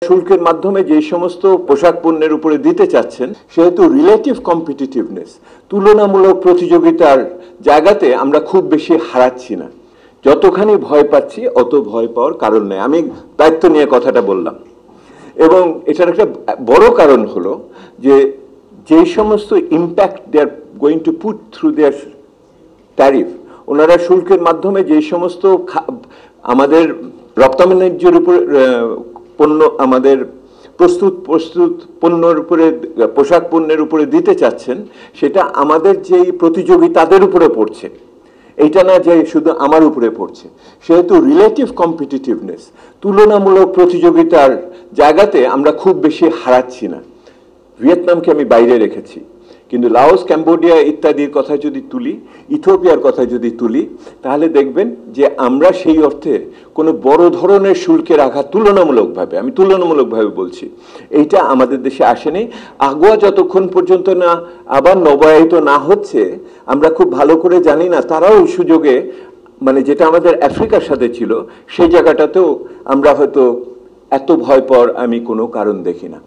শুল্কের মাধ্যমে যে সমস্ত পোশাক পণ্যের উপরে দিতে চাচ্ছেন, সেহেতু রিলেটিভ কম্পিটিটিভনেস, তুলনামূলক প্রতিযোগিতার জায়গাতে আমরা খুব বেশি হারাচ্ছি না। যতখানি ভয় পাচ্ছি অত ভয় পাওয়ার কারণ নেই। আমি দায়িত্ব নিয়ে কথাটা বললাম। এবং এটার একটা বড় কারণ হলো যে সমস্ত impact they are going to put through their tariff, ওনারা শুল্কের মাধ্যমে যে সমস্ত আমাদের রপ্তানি বাণিজ্যের উপর পণ্য, আমাদের প্রস্তুত পণ্যের উপরে, পোশাক পণ্যের উপরে দিতে চাচ্ছেন, সেটা আমাদের যেই প্রতিযোগী তাদের উপরে পড়ছে, এইটা না যে শুধু আমার উপরে পড়ছে। সেহেতু রিলেটিভ কম্পিটিটিভনেস, তুলনামূলক প্রতিযোগিতার জায়গাতে আমরা খুব বেশি হারাচ্ছি না। ভিয়েতনামকে আমি বাইরে রেখেছি, কিন্তু লাওস, ক্যাম্বোডিয়া ইত্যাদির কথা যদি তুলি, ইথিওপিয়ার কথা যদি তুলি, তাহলে দেখবেন যে আমরা সেই অর্থে কোনো বড় ধরনের শুল্কের আঘাত আমি তুলনামূলকভাবে বলছি, এইটা আমাদের দেশে আসেনি। আগুয়া যতক্ষণ পর্যন্ত না আবার নবায়িত না হচ্ছে, আমরা খুব ভালো করে জানি না তারাও এই সুযোগে, মানে যেটা আমাদের আফ্রিকার সাথে ছিল, সেই জায়গাটাতেও আমরা হয়তো এত ভয় পাওয়ার আমি কোনো কারণ দেখি না।